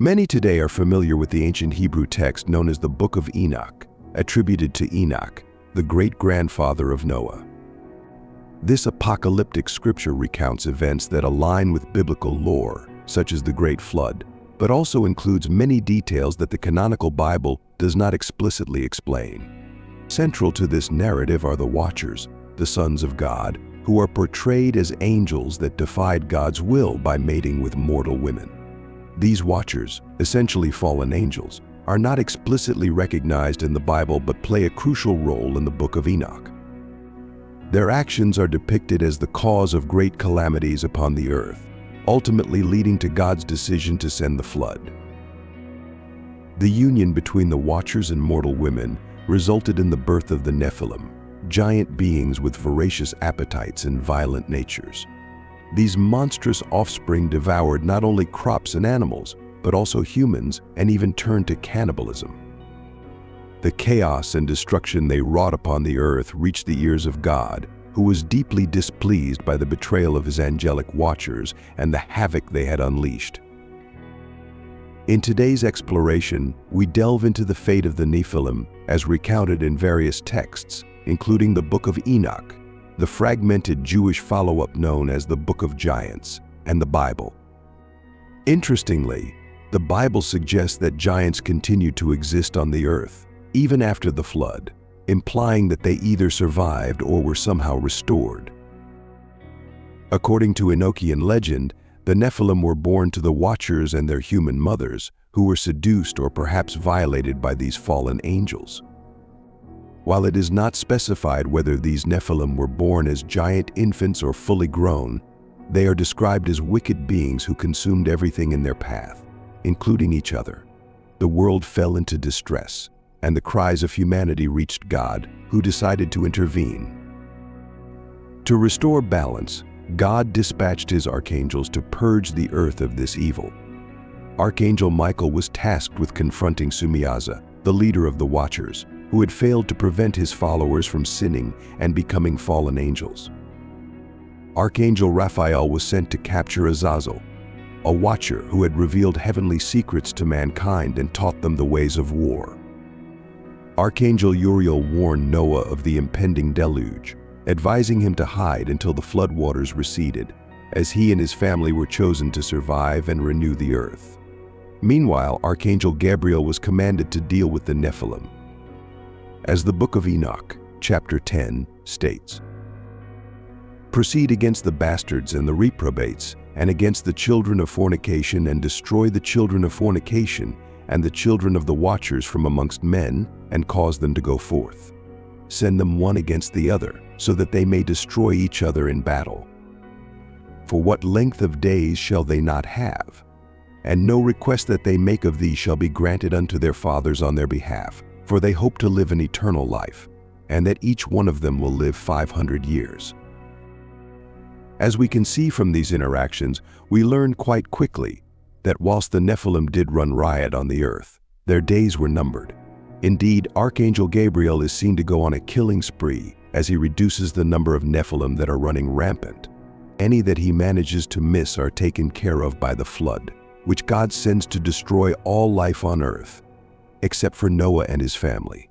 Many today are familiar with the ancient Hebrew text known as the Book of Enoch, attributed to Enoch, the great-grandfather of Noah. This apocalyptic scripture recounts events that align with biblical lore, such as the Great Flood, but also includes many details that the canonical Bible does not explicitly explain. Central to this narrative are the Watchers, the sons of God, who are portrayed as angels that defied God's will by mating with mortal women. These Watchers, essentially fallen angels, are not explicitly recognized in the Bible but play a crucial role in the Book of Enoch. Their actions are depicted as the cause of great calamities upon the earth, ultimately leading to God's decision to send the flood. The union between the Watchers and mortal women resulted in the birth of the Nephilim, giant beings with voracious appetites and violent natures. These monstrous offspring devoured not only crops and animals, but also humans, and even turned to cannibalism. The chaos and destruction they wrought upon the earth reached the ears of God, who was deeply displeased by the betrayal of his angelic watchers and the havoc they had unleashed. In today's exploration, we delve into the fate of the Nephilim as recounted in various texts, including the Book of Enoch, the fragmented Jewish follow-up known as the Book of Giants, and the Bible. Interestingly, the Bible suggests that giants continued to exist on the earth, even after the flood, implying that they either survived or were somehow restored. According to Enochian legend, the Nephilim were born to the Watchers and their human mothers, who were seduced or perhaps violated by these fallen angels. While it is not specified whether these Nephilim were born as giant infants or fully grown, they are described as wicked beings who consumed everything in their path, including each other. The world fell into distress, and the cries of humanity reached God, who decided to intervene. To restore balance, God dispatched his archangels to purge the earth of this evil. Archangel Michael was tasked with confronting Sumiaza, the leader of the Watchers, who had failed to prevent his followers from sinning and becoming fallen angels. Archangel Raphael was sent to capture Azazel, a Watcher who had revealed heavenly secrets to mankind and taught them the ways of war. Archangel Uriel warned Noah of the impending deluge, advising him to hide until the floodwaters receded, as he and his family were chosen to survive and renew the earth. Meanwhile, Archangel Gabriel was commanded to deal with the Nephilim. As the Book of Enoch, chapter 10, states, "Proceed against the bastards and the reprobates, and against the children of fornication, and destroy the children of fornication, and the children of the Watchers from amongst men, and cause them to go forth. Send them one against the other, so that they may destroy each other in battle. For what length of days shall they not have? And no request that they make of thee shall be granted unto their fathers on their behalf, for they hope to live an eternal life, and that each one of them will live 500 years. As we can see from these interactions, we learn quite quickly that whilst the Nephilim did run riot on the earth, their days were numbered. Indeed, Archangel Gabriel is seen to go on a killing spree as he reduces the number of Nephilim that are running rampant. Any that he manages to miss are taken care of by the flood, which God sends to destroy all life on earth, except for Noah and his family.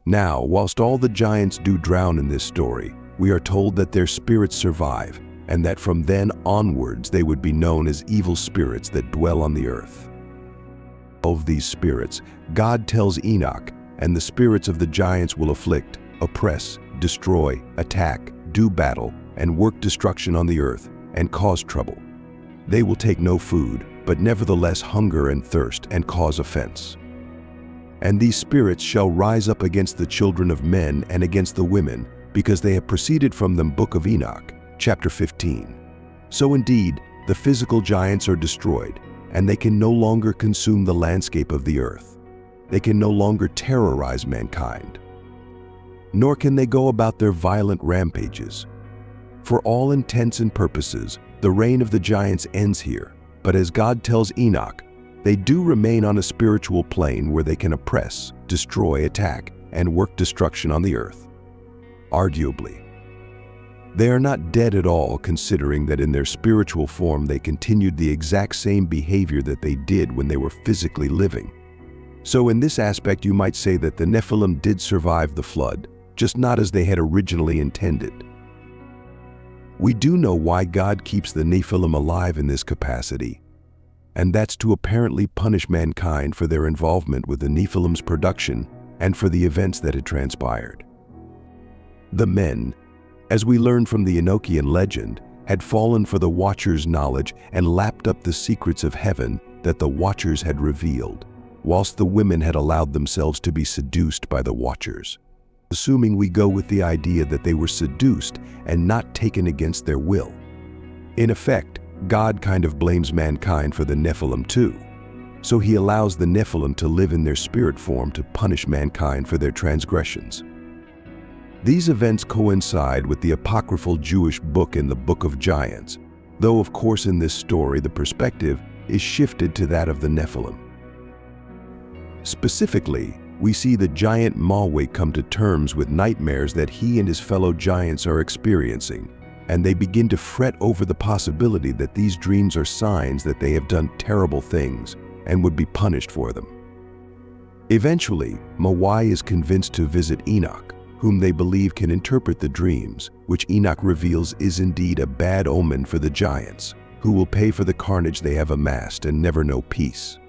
Now, whilst all the giants do drown in this story, we are told that their spirits survive, and that from then onwards they would be known as evil spirits that dwell on the earth. Of these spirits, God tells Enoch, and the spirits of the giants will afflict, oppress, destroy, attack, do battle, and work destruction on the earth, and cause trouble. They will take no food, but nevertheless hunger and thirst, and cause offense. And these spirits shall rise up against the children of men and against the women, because they have proceeded from them." Book of Enoch, chapter 15. So indeed, the physical giants are destroyed, and they can no longer consume the landscape of the earth. They can no longer terrorize mankind. Nor can they go about their violent rampages. For all intents and purposes, the reign of the giants ends here, but as God tells Enoch, they do remain on a spiritual plane where they can oppress, destroy, attack, and work destruction on the earth. Arguably, They are not dead at all, considering that in their spiritual form they continued the exact same behavior that they did when they were physically living. So in this aspect you might say that the Nephilim did survive the flood, just not as they had originally intended. We do know why God keeps the Nephilim alive in this capacity, and that's to apparently punish mankind for their involvement with the Nephilim's production and for the events that had transpired. The men, as we learn from the Enochian legend, had fallen for the Watchers' knowledge and lapped up the secrets of heaven that the Watchers had revealed, whilst the women had allowed themselves to be seduced by the Watchers. Assuming we go with the idea that they were seduced and not taken against their will. In effect, God kind of blames mankind for the Nephilim too. So he allows the Nephilim to live in their spirit form to punish mankind for their transgressions. These events coincide with the apocryphal Jewish book in the Book of Giants, though of course in this story the perspective is shifted to that of the Nephilim. Specifically, we see the giant Malwe come to terms with nightmares that he and his fellow giants are experiencing, and they begin to fret over the possibility that these dreams are signs that they have done terrible things and would be punished for them. Eventually, Mawai is convinced to visit Enoch, whom they believe can interpret the dreams, which Enoch reveals is indeed a bad omen for the giants, who will pay for the carnage they have amassed and never know peace.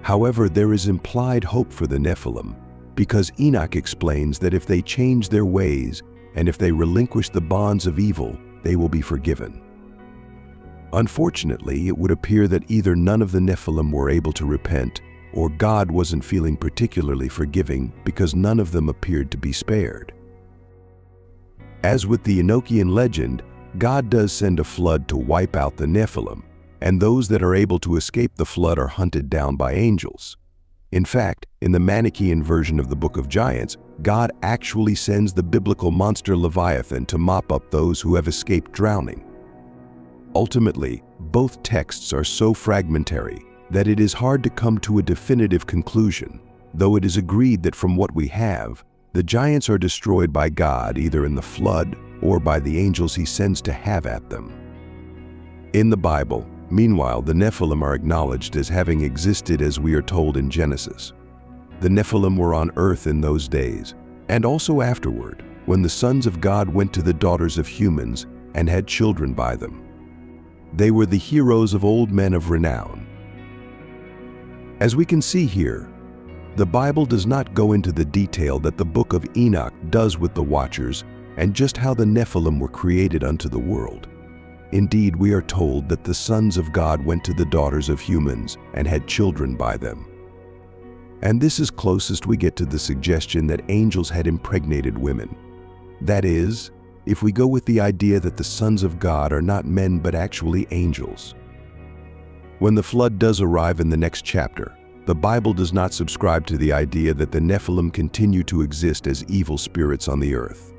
However, there is implied hope for the Nephilim, because Enoch explains that if they change their ways and if they relinquish the bonds of evil, they will be forgiven. Unfortunately, it would appear that either none of the Nephilim were able to repent, or God wasn't feeling particularly forgiving because none of them appeared to be spared. As with the Enochian legend, God does send a flood to wipe out the Nephilim, and those that are able to escape the flood are hunted down by angels. In fact, in the Manichaean version of the Book of Giants, God actually sends the biblical monster Leviathan to mop up those who have escaped drowning. Ultimately, both texts are so fragmentary that it is hard to come to a definitive conclusion, though it is agreed that from what we have, the giants are destroyed by God either in the flood or by the angels he sends to have at them. In the Bible, meanwhile, the Nephilim are acknowledged as having existed as we are told in Genesis. The Nephilim were on earth in those days, and also afterward, when the sons of God went to the daughters of humans and had children by them. They were the heroes of old men of renown. As we can see here, the Bible does not go into the detail that the Book of Enoch does with the Watchers and just how the Nephilim were created unto the world. Indeed, we are told that the sons of God went to the daughters of humans and had children by them. And this is closest we get to the suggestion that angels had impregnated women. That is, if we go with the idea that the sons of God are not men but actually angels. When the flood does arrive in the next chapter, the Bible does not subscribe to the idea that the Nephilim continue to exist as evil spirits on the earth.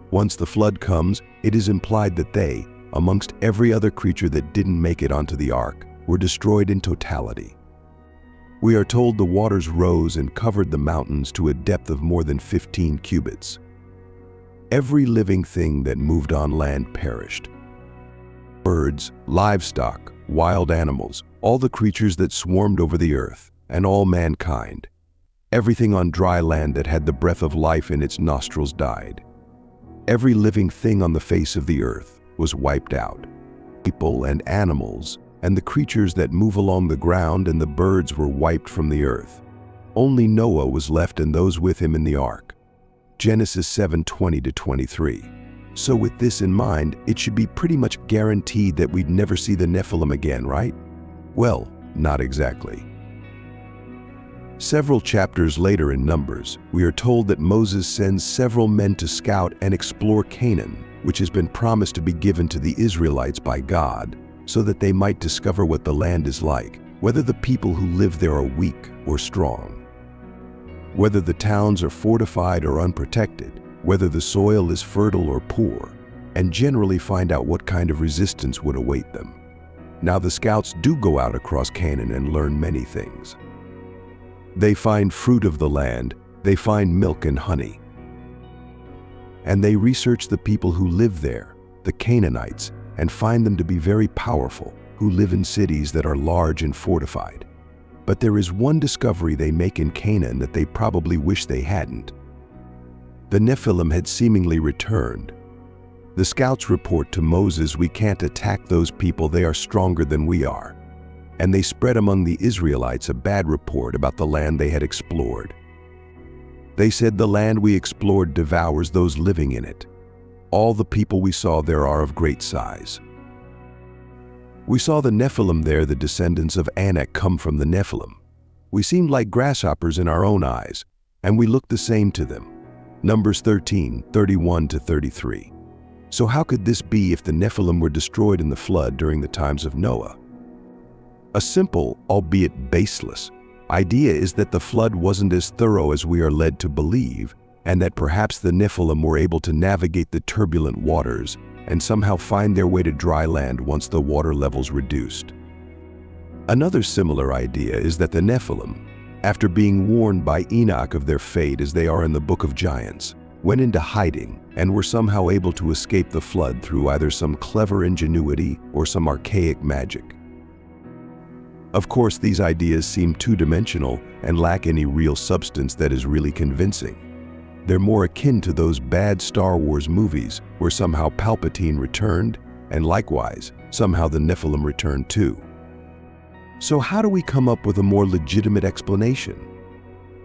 Once the flood comes, it is implied that they, amongst every other creature that didn't make it onto the ark, were destroyed in totality. We are told the waters rose and covered the mountains to a depth of more than 15 cubits. Every living thing that moved on land perished. Birds, livestock, wild animals, all the creatures that swarmed over the earth, and all mankind. Everything on dry land that had the breath of life in its nostrils died. Every living thing on the face of the earth was wiped out. People and animals, and the creatures that move along the ground and the birds were wiped from the earth. Only Noah was left and those with him in the ark. Genesis 7:20-23. So with this in mind, it should be pretty much guaranteed that we'd never see the Nephilim again, right? Well, not exactly. Several chapters later in Numbers, we are told that Moses sends several men to scout and explore Canaan, which has been promised to be given to the Israelites by God, so that they might discover what the land is like, whether the people who live there are weak or strong, whether the towns are fortified or unprotected, whether the soil is fertile or poor, and generally find out what kind of resistance would await them. Now the scouts do go out across Canaan and learn many things. They find fruit of the land, they find milk and honey. and they research the people who live there, the Canaanites, and find them to be very powerful, who live in cities that are large and fortified. But there is one discovery they make in Canaan that they probably wish they hadn't. The Nephilim had seemingly returned. The scouts report to Moses, "We can't attack those people, they are stronger than we are." And they spread among the Israelites a bad report about the land they had explored. They said, "The land we explored devours those living in it. All the people we saw there are of great size." We saw the Nephilim there, the descendants of Anak come from the Nephilim. We seemed like grasshoppers in our own eyes, and we looked the same to them. Numbers 13, 31-33. So how could this be if the Nephilim were destroyed in the flood during the times of Noah? A simple, albeit baseless, idea is that the flood wasn't as thorough as we are led to believe, and that perhaps the Nephilim were able to navigate the turbulent waters and somehow find their way to dry land once the water levels reduced. Another similar idea is that the Nephilim, after being warned by Enoch of their fate as they are in the Book of Giants, went into hiding and were somehow able to escape the flood through either some clever ingenuity or some archaic magic. Of course, these ideas seem two-dimensional and lack any real substance that is really convincing. They're more akin to those bad Star Wars movies where somehow Palpatine returned, and likewise, somehow the Nephilim returned too. So how do we come up with a more legitimate explanation?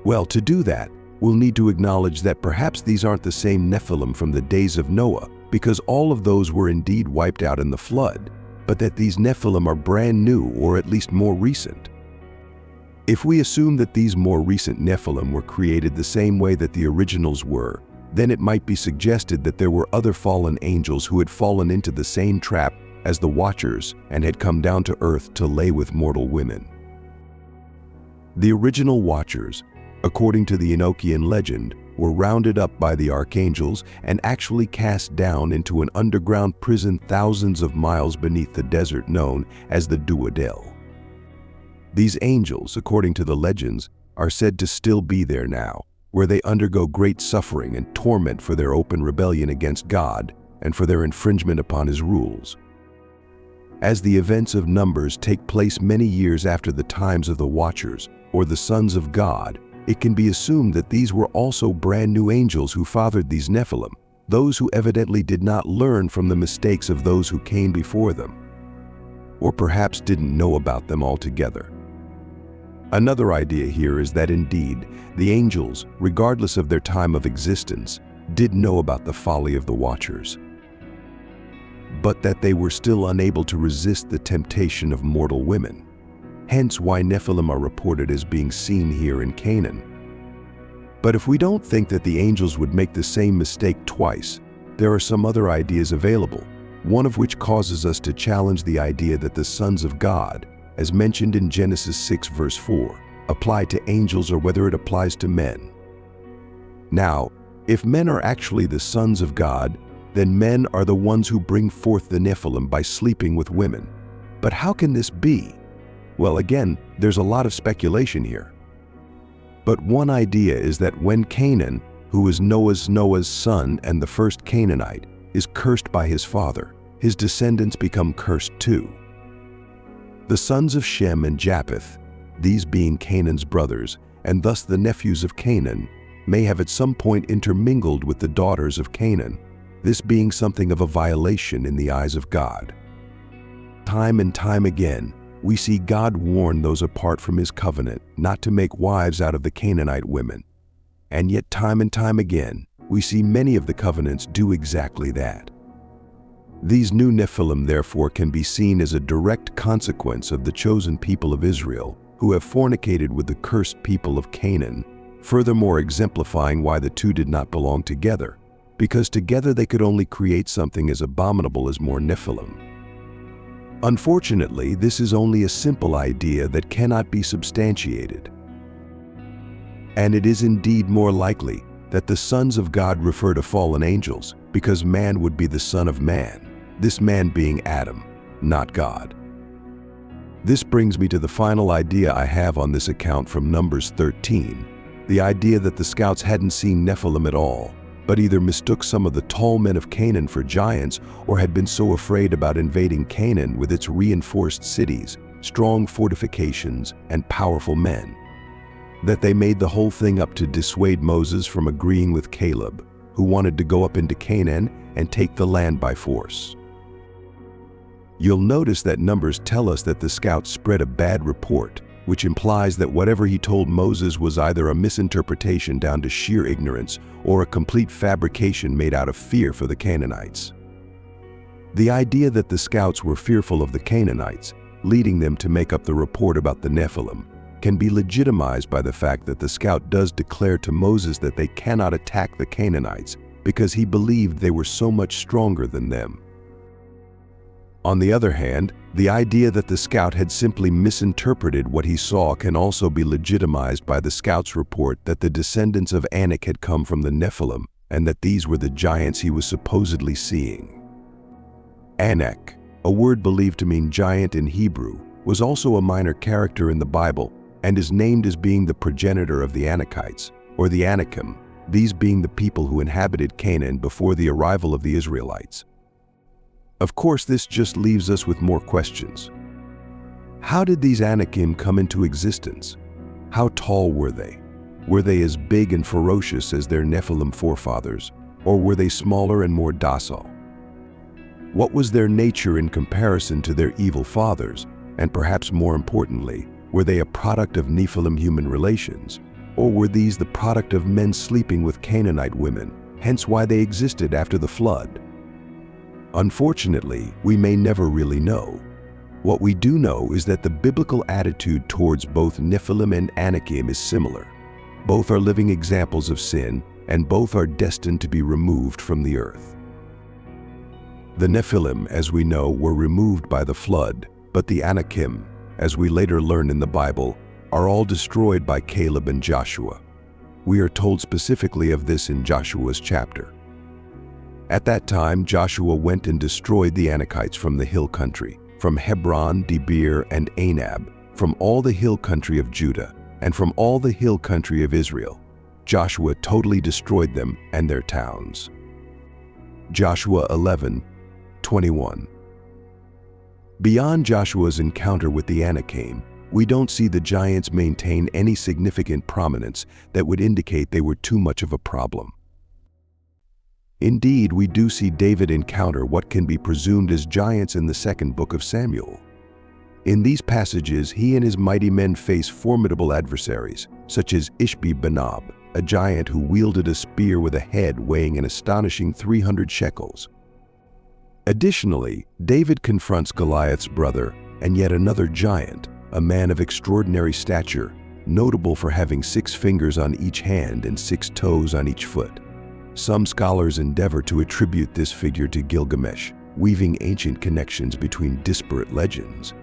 Well, to do that, we'll need to acknowledge that perhaps these aren't the same Nephilim from the days of Noah, because all of those were indeed wiped out in the flood, but that these Nephilim are brand new, or at least more recent. If we assume that these more recent Nephilim were created the same way that the originals were, then it might be suggested that there were other fallen angels who had fallen into the same trap as the Watchers and had come down to earth to lay with mortal women. The original Watchers, according to the Enochian legend, were rounded up by the archangels and actually cast down into an underground prison thousands of miles beneath the desert known as the Duodel. These angels, according to the legends, are said to still be there now, where they undergo great suffering and torment for their open rebellion against God and for their infringement upon His rules. As the events of Numbers take place many years after the times of the Watchers, or the sons of God, it can be assumed that these were also brand new angels who fathered these Nephilim, those who evidently did not learn from the mistakes of those who came before them, or perhaps didn't know about them altogether. Another idea here is that indeed, the angels, regardless of their time of existence, did know about the folly of the Watchers, but that they were still unable to resist the temptation of mortal women. Hence why Nephilim are reported as being seen here in Canaan. But if we don't think that the angels would make the same mistake twice, there are some other ideas available, one of which causes us to challenge the idea that the sons of God, as mentioned in Genesis 6 verse 4, apply to angels or whether it applies to men. Now, if men are actually the sons of God, then men are the ones who bring forth the Nephilim by sleeping with women. But how can this be? Well, again, there's a lot of speculation here. But one idea is that when Canaan, who is Noah's son and the first Canaanite, is cursed by his father, his descendants become cursed too. The sons of Shem and Japheth, these being Canaan's brothers, and thus the nephews of Canaan, may have at some point intermingled with the daughters of Canaan, this being something of a violation in the eyes of God. Time and time again, we see God warn those apart from His covenant not to make wives out of the Canaanite women. And yet time and time again, we see many of the covenants do exactly that. These new Nephilim therefore can be seen as a direct consequence of the chosen people of Israel who have fornicated with the cursed people of Canaan, furthermore exemplifying why the two did not belong together, because together they could only create something as abominable as more Nephilim. Unfortunately, this is only a simple idea that cannot be substantiated. And it is indeed more likely that the sons of God refer to fallen angels, because man would be the son of man, this man being Adam, not God. This brings me to the final idea I have on this account from Numbers 13, the idea that the scouts hadn't seen Nephilim at all, but either mistook some of the tall men of Canaan for giants or had been so afraid about invading Canaan with its reinforced cities, strong fortifications, and powerful men, that they made the whole thing up to dissuade Moses from agreeing with Caleb, who wanted to go up into Canaan and take the land by force. You'll notice that Numbers tell us that the scouts spread a bad report, which implies that whatever he told Moses was either a misinterpretation down to sheer ignorance or a complete fabrication made out of fear for the Canaanites. The idea that the scouts were fearful of the Canaanites, leading them to make up the report about the Nephilim, can be legitimized by the fact that the scout does declare to Moses that they cannot attack the Canaanites because he believed they were so much stronger than them. On the other hand, the idea that the scout had simply misinterpreted what he saw can also be legitimized by the scout's report that the descendants of Anak had come from the Nephilim and that these were the giants he was supposedly seeing. Anak, a word believed to mean giant in Hebrew, was also a minor character in the Bible and is named as being the progenitor of the Anakites, or the Anakim, these being the people who inhabited Canaan before the arrival of the Israelites. Of course, this just leaves us with more questions. How did these Anakim come into existence? How tall were they? Were they as big and ferocious as their Nephilim forefathers, or were they smaller and more docile? What was their nature in comparison to their evil fathers, and perhaps more importantly, were they a product of Nephilim human relations, or were these the product of men sleeping with Canaanite women, hence why they existed after the flood? Unfortunately, we may never really know. What we do know is that the biblical attitude towards both Nephilim and Anakim is similar. Both are living examples of sin, and both are destined to be removed from the earth. The Nephilim, as we know, were removed by the flood, but the Anakim, as we later learn in the Bible, are all destroyed by Caleb and Joshua. We are told specifically of this in Joshua's chapter. At that time, Joshua went and destroyed the Anakites from the hill country, from Hebron, Debir, and Anab, from all the hill country of Judah, and from all the hill country of Israel. Joshua totally destroyed them and their towns. Joshua 11:21. Beyond Joshua's encounter with the Anakim, we don't see the giants maintain any significant prominence that would indicate they were too much of a problem. Indeed, we do see David encounter what can be presumed as giants in the second book of Samuel. In these passages, he and his mighty men face formidable adversaries, such as Ishbi-Benob, a giant who wielded a spear with a head weighing an astonishing 300 shekels. Additionally, David confronts Goliath's brother and yet another giant, a man of extraordinary stature, notable for having 6 fingers on each hand and 6 toes on each foot. Some scholars endeavor to attribute this figure to Gilgamesh, weaving ancient connections between disparate legends.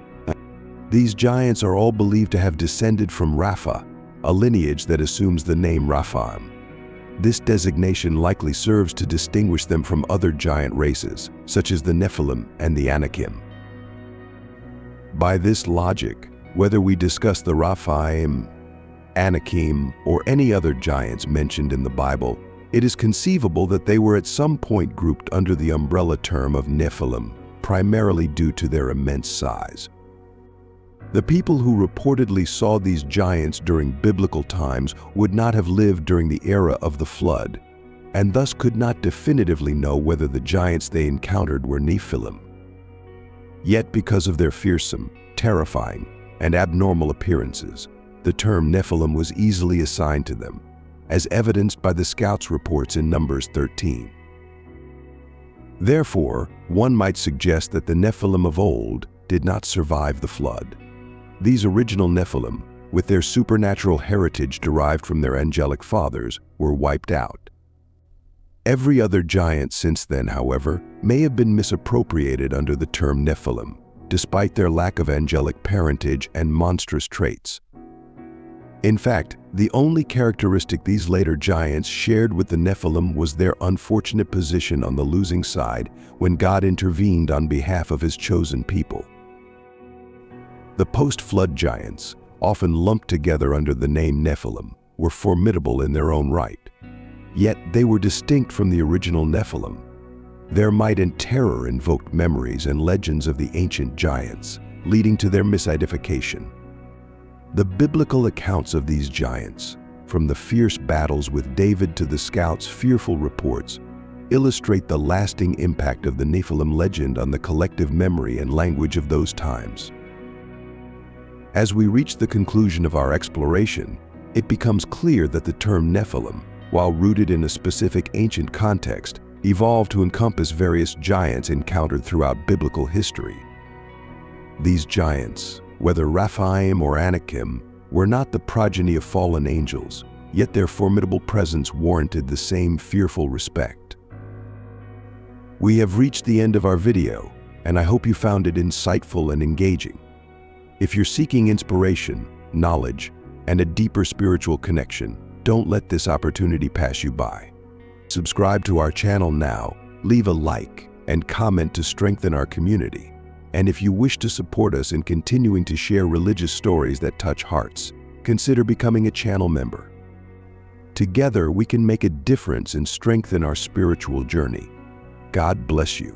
These giants are all believed to have descended from Rapha, a lineage that assumes the name Raphaim. This designation likely serves to distinguish them from other giant races, such as the Nephilim and the Anakim. By this logic, whether we discuss the Raphaim, Anakim, or any other giants mentioned in the Bible, it is conceivable that they were at some point grouped under the umbrella term of Nephilim, primarily due to their immense size. The people who reportedly saw these giants during biblical times would not have lived during the era of the flood, and thus could not definitively know whether the giants they encountered were Nephilim. Yet because of their fearsome, terrifying, and abnormal appearances, the term Nephilim was easily assigned to them, as evidenced by the scouts' reports in Numbers 13. Therefore, one might suggest that the Nephilim of old did not survive the flood. These original Nephilim, with their supernatural heritage derived from their angelic fathers, were wiped out. Every other giant since then, however, may have been misappropriated under the term Nephilim, despite their lack of angelic parentage and monstrous traits. In fact, the only characteristic these later giants shared with the Nephilim was their unfortunate position on the losing side when God intervened on behalf of his chosen people. The post-flood giants, often lumped together under the name Nephilim, were formidable in their own right. Yet they were distinct from the original Nephilim. Their might and terror invoked memories and legends of the ancient giants, leading to their misidentification. The biblical accounts of these giants, from the fierce battles with David to the scouts' fearful reports, illustrate the lasting impact of the Nephilim legend on the collective memory and language of those times. As we reach the conclusion of our exploration, it becomes clear that the term Nephilim, while rooted in a specific ancient context, evolved to encompass various giants encountered throughout biblical history. These giants, whether Rephaim or Anakim, were not the progeny of fallen angels, yet their formidable presence warranted the same fearful respect. We have reached the end of our video, and I hope you found it insightful and engaging. If you're seeking inspiration, knowledge, and a deeper spiritual connection, don't let this opportunity pass you by. Subscribe to our channel now, leave a like, and comment to strengthen our community. And if you wish to support us in continuing to share religious stories that touch hearts, consider becoming a channel member. Together, we can make a difference and strengthen our spiritual journey. God bless you.